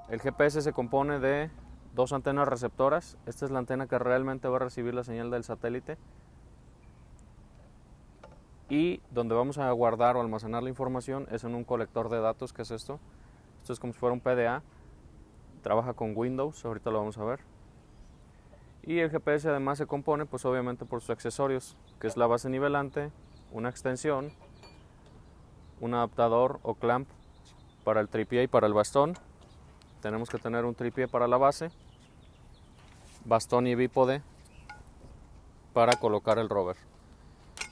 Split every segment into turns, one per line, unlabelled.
El GPS se compone de dos antenas receptoras. Esta es la antena que realmente va a recibir la señal del satélite. Y donde vamos a guardar o almacenar la información es en un colector de datos. ¿Qué es esto? Esto es como si fuera un PDA. Trabaja con Windows, ahorita lo vamos a ver. Y el GPS además se compone pues obviamente por sus accesorios, que es la base nivelante, una extensión, un adaptador o clamp para el tripié y para el bastón. Tenemos que tener un tripié para la base, bastón y bípode para colocar el rover.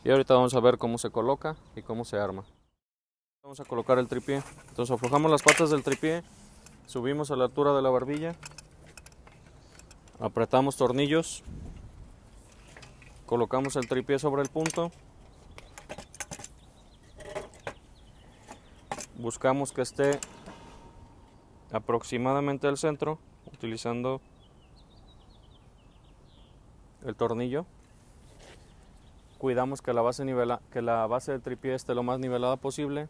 Y ahorita vamos a ver cómo se coloca y cómo se arma. Vamos a colocar el tripié. Entonces aflojamos las patas del tripié, subimos a la altura de la barbilla, apretamos tornillos, colocamos el tripié sobre el punto, buscamos que esté aproximadamente al centro utilizando el tornillo. Cuidamos que la base del tripié esté lo más nivelada posible.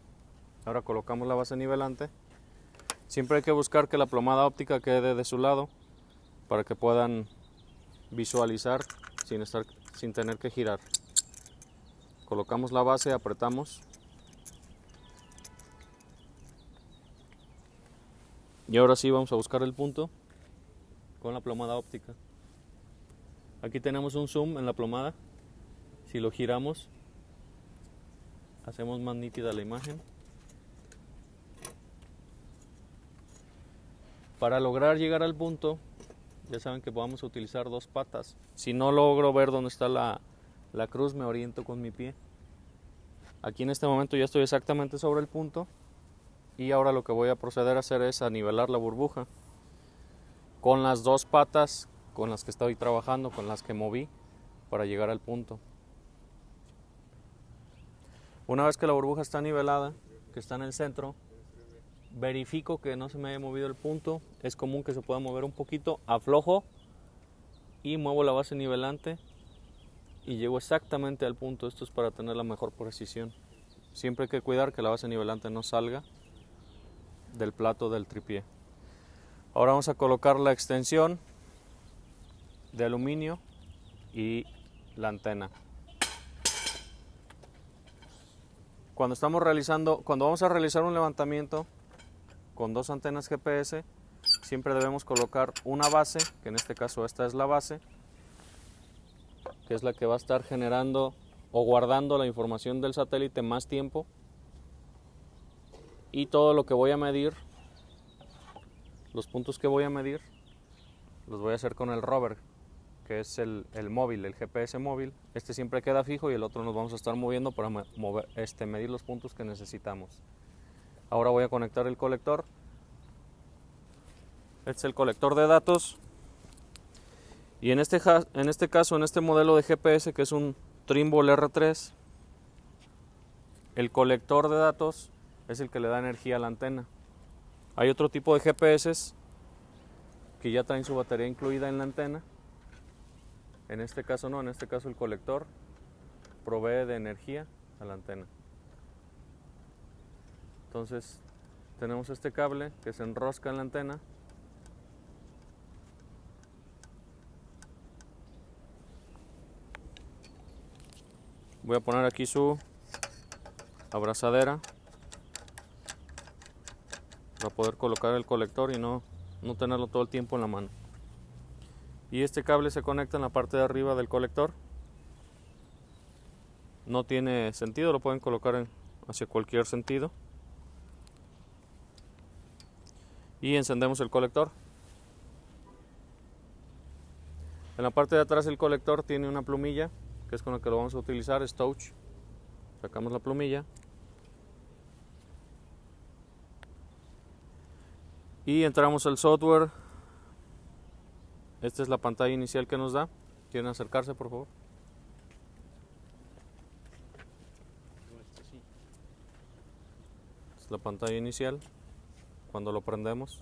Ahora colocamos la base nivelante. Siempre hay que buscar que la plomada óptica quede de su lado para que puedan visualizar sin tener que girar. Colocamos la base, apretamos. Y ahora sí vamos a buscar el punto con la plomada óptica. Aquí tenemos un zoom en la plomada. Si lo giramos, hacemos más nítida la imagen. Para lograr llegar al punto, ya saben que vamos a utilizar dos patas. Si no logro ver dónde está la cruz, me oriento con mi pie. Aquí en este momento ya estoy exactamente sobre el punto. Y ahora lo que voy a proceder a hacer es a nivelar la burbuja con las dos patas con las que estoy trabajando, con las que moví para llegar al punto. Una vez que la burbuja está nivelada, que está en el centro, verifico que no se me haya movido el punto. Es común que se pueda mover un poquito, aflojo y muevo la base nivelante y llego exactamente al punto. Esto es para tener la mejor precisión. Siempre hay que cuidar que la base nivelante no salga del plato del tripié. Ahora vamos a colocar la extensión de aluminio y la antena. Cuando vamos a realizar un levantamiento con dos antenas GPS, siempre debemos colocar una base, que en este caso esta es la base, que es la que va a estar generando o guardando la información del satélite más tiempo. Y todo lo que voy a medir, los puntos que voy a medir, los voy a hacer con el rover, que es el móvil, el GPS móvil. Este siempre queda fijo y el otro nos vamos a estar moviendo para medir los puntos que necesitamos. Ahora voy a conectar el colector. Este es el colector de datos. Y en este caso, en este modelo de GPS, que es un Trimble R3, el colector de datos es el que le da energía a la antena. Hay otro tipo de GPS que ya traen su batería incluida en la antena. En este caso no, en este caso el colector provee de energía a la antena. Entonces tenemos este cable que se enrosca en la antena. Voy a poner aquí su abrazadera para poder colocar el colector y no tenerlo todo el tiempo en la mano. Y este cable se conecta en la parte de arriba del colector. No tiene sentido, lo pueden colocar hacia cualquier sentido. Y encendemos el colector. En la parte de atrás del colector tiene una plumilla, que es con la que lo vamos a utilizar, es touch. Sacamos la plumilla. Y entramos al software. Esta es la pantalla inicial que nos da. ¿Quieren acercarse, por favor? Esta es la pantalla inicial. Cuando lo prendemos,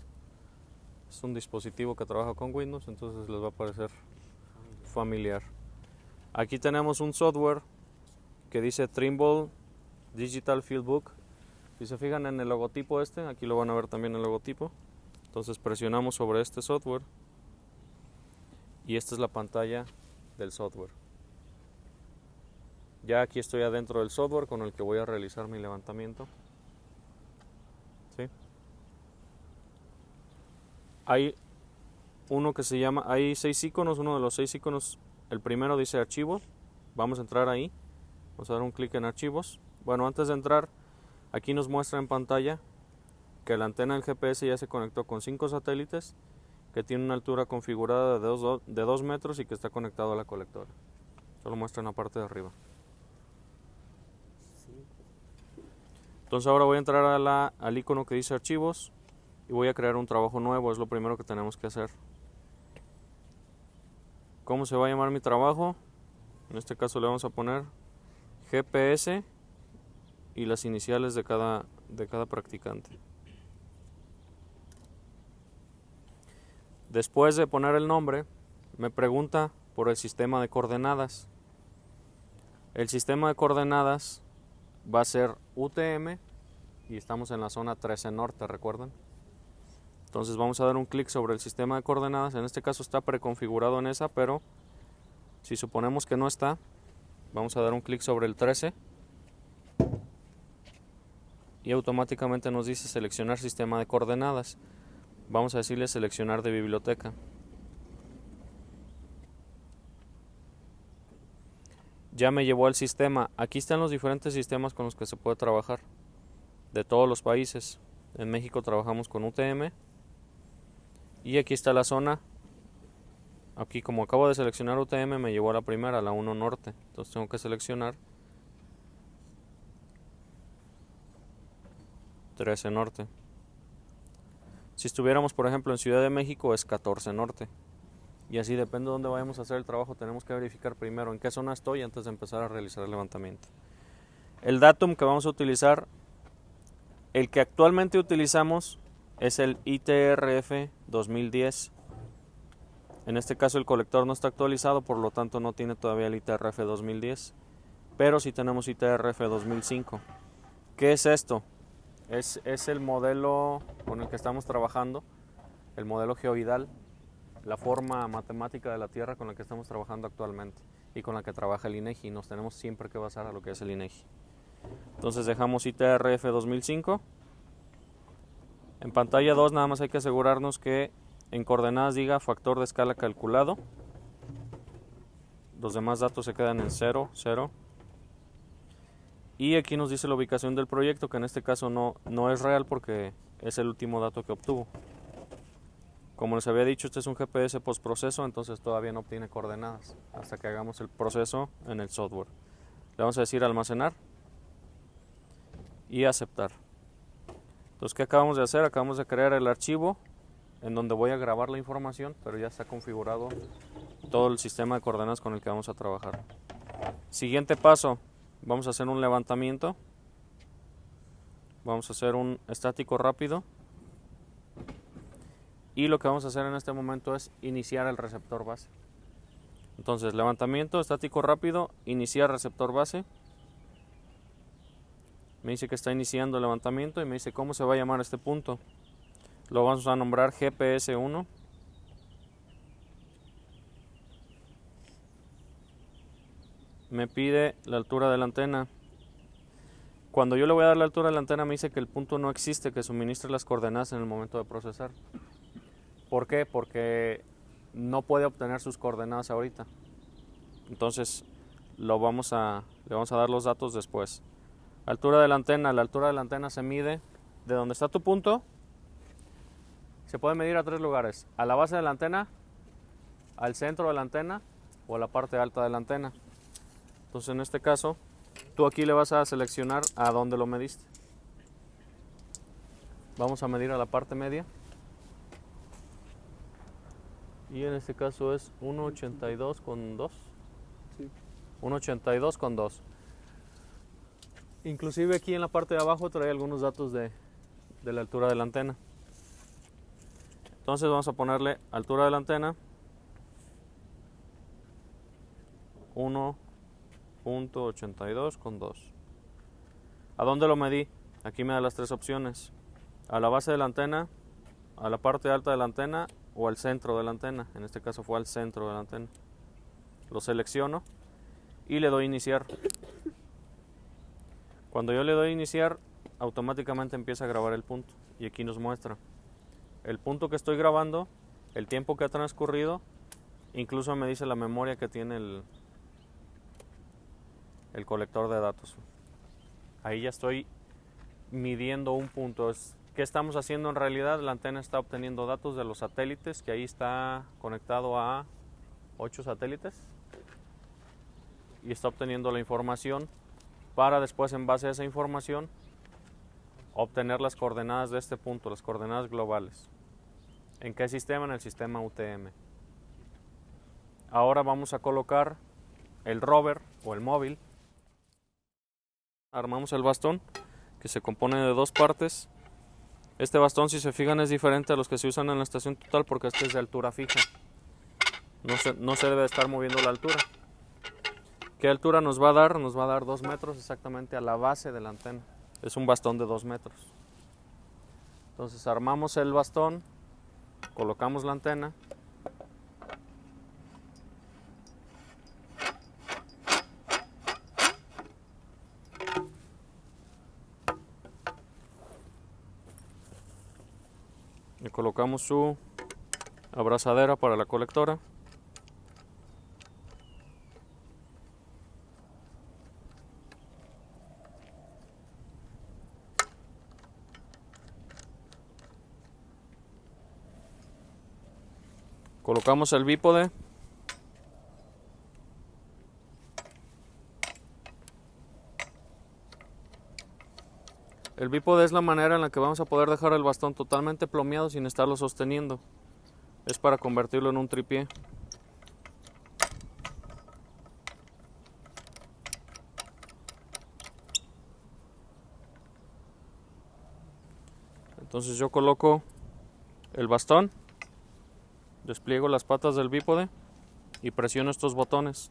es un dispositivo que trabaja con Windows, entonces les va a parecer familiar. Aquí tenemos un software que dice Trimble Digital Fieldbook. Si se fijan en el logotipo aquí lo van a ver también el logotipo. Entonces presionamos sobre este software y esta es la pantalla del software. Ya aquí estoy adentro del software con el que voy a realizar mi levantamiento. ¿Sí? Hay uno que se llama, hay 6 iconos, uno de los 6 iconos, el primero dice archivos. Vamos a entrar ahí, vamos a dar un clic en archivos. Bueno, antes de entrar, aquí nos muestra en pantalla que la antena del GPS ya se conectó con 5 satélites, que tiene una altura configurada de 2 metros y que está conectado a la colectora. Solo muestra en la parte de arriba. Entonces ahora voy a entrar al icono que dice archivos y voy a crear un trabajo nuevo, es lo primero que tenemos que hacer. ¿Cómo se va a llamar mi trabajo? En este caso le vamos a poner GPS y las iniciales de cada practicante. Después de poner el nombre, me pregunta por el sistema de coordenadas. El sistema de coordenadas va a ser UTM y estamos en la zona 13 norte, ¿recuerdan? Entonces vamos a dar un clic sobre el sistema de coordenadas. En este caso está preconfigurado en esa, pero si suponemos que no está, vamos a dar un clic sobre el 13 y automáticamente nos dice seleccionar sistema de coordenadas. Vamos a decirle seleccionar de biblioteca. Ya me llevó al sistema. Aquí están los diferentes sistemas con los que se puede trabajar de todos los países. En México trabajamos con UTM y aquí está la zona. Aquí como acabo de seleccionar UTM me llevó a la primera, a la 1 norte. Entonces tengo que seleccionar 13 norte. Si estuviéramos por ejemplo en Ciudad de México es 14 norte. Y así depende de dónde vayamos a hacer el trabajo, tenemos que verificar primero en qué zona estoy antes de empezar a realizar el levantamiento. El datum que vamos a utilizar, el que actualmente utilizamos es el ITRF 2010. En este caso el colector no está actualizado, por lo tanto no tiene todavía el ITRF 2010, pero sí tenemos ITRF 2005. ¿Qué es esto? Es el modelo con el que estamos trabajando, el modelo geoidal, la forma matemática de la Tierra con la que estamos trabajando actualmente y con la que trabaja el INEGI. Nos tenemos siempre que basar a lo que es el INEGI. Entonces dejamos ITRF 2005. En pantalla 2 nada más hay que asegurarnos que en coordenadas diga factor de escala calculado. Los demás datos se quedan en 0, 0. Y aquí nos dice la ubicación del proyecto, que en este caso no es real porque es el último dato que obtuvo. Como les había dicho, este es un GPS postproceso, entonces todavía no obtiene coordenadas hasta que hagamos el proceso en el software. Le vamos a decir almacenar y aceptar. Entonces, ¿qué acabamos de hacer? Acabamos de crear el archivo en donde voy a grabar la información, pero ya está configurado todo el sistema de coordenadas con el que vamos a trabajar. Siguiente paso, vamos a hacer un levantamiento. Vamos a hacer un estático rápido. Y lo que vamos a hacer en este momento es iniciar el receptor base. Entonces, levantamiento, estático rápido, iniciar receptor base. Me dice que está iniciando el levantamiento y me dice cómo se va a llamar este punto. Lo vamos a nombrar GPS1. Me pide la altura de la antena. Cuando yo le voy a dar la altura de la antena me dice que el punto no existe, que suministre las coordenadas en el momento de procesar. ¿Por qué? Porque no puede obtener sus coordenadas ahorita. Entonces le vamos a dar los datos después. Altura de la antena. La altura de la antena se mide de donde está tu punto. Se puede medir a 3 lugares. A la base de la antena, al centro de la antena o a la parte alta de la antena. Entonces en este caso, tú aquí le vas a seleccionar a dónde lo mediste. Vamos a medir a la parte media. Y en este caso es 1.82 con 2. Sí. 1.82 con 2. Inclusive aquí en la parte de abajo trae algunos datos de la altura de la antena. Entonces vamos a ponerle altura de la antena 1.82 con 2. ¿A dónde lo medí? Aquí me da las 3 opciones. A la base de la antena, a la parte alta de la antena o al centro de la antena. En este caso fue al centro de la antena. Lo selecciono y le doy iniciar. Cuando yo le doy iniciar, automáticamente empieza a grabar el punto. Y aquí nos muestra el punto que estoy grabando, el tiempo que ha transcurrido, incluso me dice la memoria que tiene el colector de datos. Ahí ya estoy midiendo un punto. ¿Qué estamos haciendo en realidad? La antena está obteniendo datos de los satélites, que ahí está conectado a 8 satélites, y está obteniendo la información para después, en base a esa información, obtener las coordenadas de este punto, las coordenadas globales. ¿En qué sistema? En el sistema UTM. Ahora vamos a colocar el rover o el móvil. Armamos el bastón, que se compone de 2 partes. Este bastón, si se fijan, es diferente a los que se usan en la estación total porque este es de altura fija. No se debe estar moviendo la altura. ¿Qué altura nos va a dar? Nos va a dar 2 metros exactamente a la base de la antena. Es un bastón de 2 metros. Entonces armamos el bastón, colocamos la antena. Le colocamos su abrazadera para la colectora. Colocamos el bípode. El bípode es la manera en la que vamos a poder dejar el bastón totalmente plomeado sin estarlo sosteniendo. Es para convertirlo en un tripié. Entonces yo coloco el bastón, despliego las patas del bípode y presiono estos botones.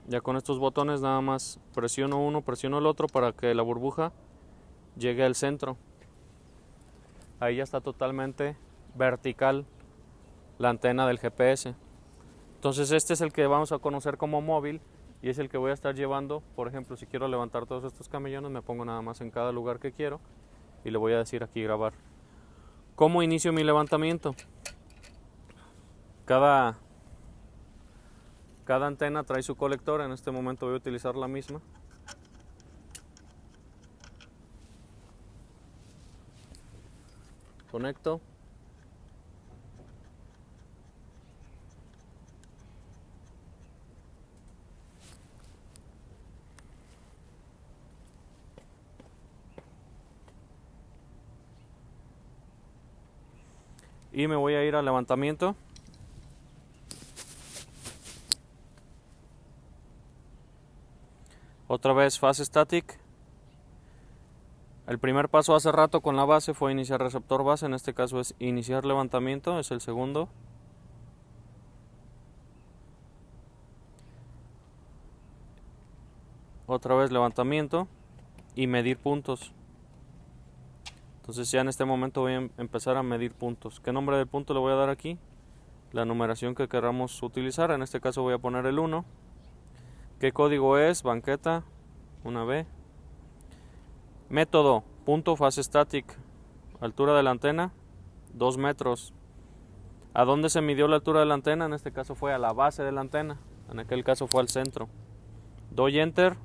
Ya con estos botones nada más presiono uno, presiono el otro para que la burbuja llegue al centro. Ahí ya está totalmente vertical la antena del GPS. Entonces este es el que vamos a conocer como móvil y es el que voy a estar llevando. Por ejemplo, si quiero levantar todos estos camellones, me pongo nada más en cada lugar que quiero y le voy a decir aquí grabar. ¿Cómo inicio mi levantamiento? Cada antena trae su colector. En este momento voy a utilizar la misma. Conecto. Y me voy a ir al levantamiento. Otra vez Fase Static. El primer paso hace rato con la base fue iniciar receptor base. En este caso es iniciar levantamiento. Es el segundo. Otra vez levantamiento y medir puntos. Entonces ya en este momento voy a empezar a medir puntos. ¿Qué nombre del punto le voy a dar aquí? La numeración que queramos utilizar. En este caso voy a poner el 1. ¿Qué código es? Banqueta, una B. Método, punto Fase Static. Altura de la antena, 2 metros. ¿A dónde se midió la altura de la antena? En este caso fue a la base de la antena. En aquel caso fue al centro. Doy Enter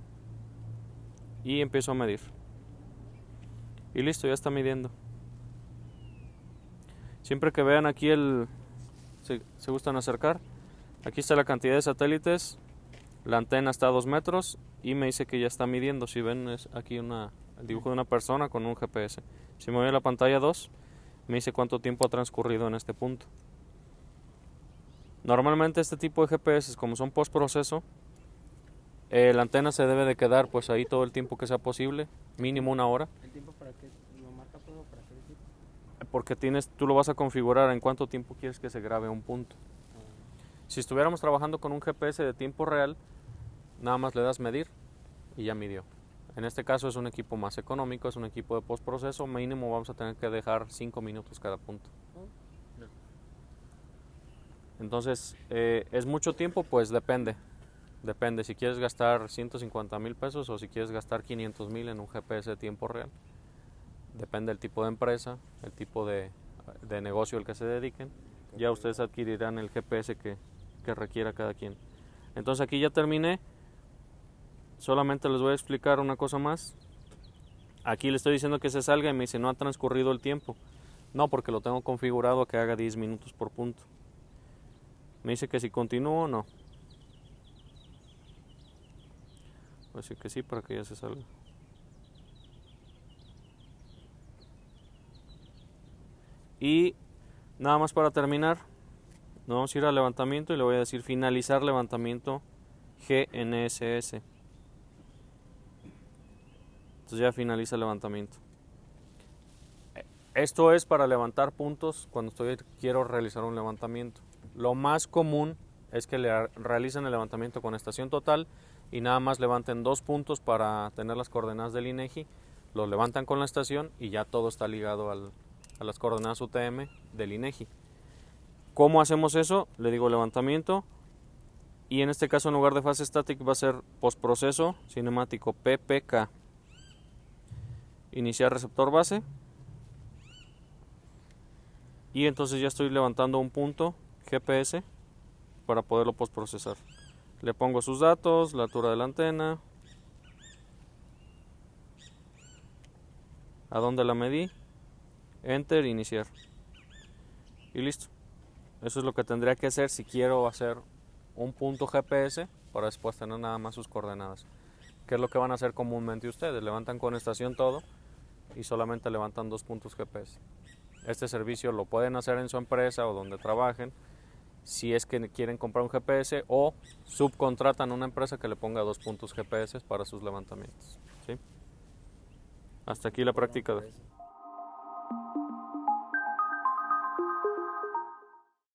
y empiezo a medir. Y listo, ya está midiendo. Siempre que vean aquí se gustan acercar. Aquí está la cantidad de satélites. La antena está a 2 metros y me dice que ya está midiendo. Si ven, es aquí el dibujo de una persona con un GPS. Si me voy a la pantalla 2, me dice cuánto tiempo ha transcurrido en este punto. Normalmente este tipo de GPS, como son postproceso, la antena se debe de quedar pues ahí todo el tiempo que sea posible, mínimo 1 hora.
¿El tiempo para qué lo marca todo? ¿Para qué decir?
Porque tú lo vas a configurar en cuánto tiempo quieres que se grabe un punto. Si estuviéramos trabajando con un GPS de tiempo real, nada más le das medir y ya midió. En este caso es un equipo más económico, es un equipo de postproceso, mínimo vamos a tener que dejar 5 minutos cada punto.
No.
Entonces, ¿es mucho tiempo? Pues depende. Depende si quieres gastar 150,000 pesos o si quieres gastar 500,000 en un GPS de tiempo real. Depende del tipo de empresa, el tipo de negocio al que se dediquen. Ya ustedes adquirirán el GPS que requiera cada quien. Entonces aquí ya terminé. Solamente les voy a explicar una cosa más. Aquí le estoy diciendo que se salga y me dice no ha transcurrido el tiempo. No, porque lo tengo configurado a que haga 10 minutos por punto. Me dice que si continúo, no. Voy a decir que sí para que ya se salga. Y nada más para terminar, nos vamos a ir al levantamiento y le voy a decir finalizar levantamiento GNSS. Entonces ya finaliza el levantamiento. Esto es para levantar puntos cuando quiero realizar un levantamiento. Lo más común es que le realicen el levantamiento con estación total y nada más levanten 2 puntos para tener las coordenadas del INEGI. Los levantan con la estación y ya todo está ligado a las coordenadas UTM del INEGI. ¿Cómo hacemos eso? Le digo levantamiento y en este caso en lugar de fase static va a ser postproceso cinemático PPK. Iniciar receptor base. Y entonces ya estoy levantando un punto GPS para poderlo postprocesar. Le pongo sus datos, la altura de la antena, a dónde la medí, enter, iniciar. Y listo. Eso es lo que tendría que hacer si quiero hacer un punto GPS para después tener nada más sus coordenadas. ¿Qué es lo que van a hacer comúnmente ustedes? Levantan con estación todo y solamente levantan 2 puntos GPS. Este servicio lo pueden hacer en su empresa o donde trabajen si es que quieren comprar un GPS o subcontratan a una empresa que le ponga 2 puntos GPS para sus levantamientos. ¿Sí? Hasta aquí la práctica.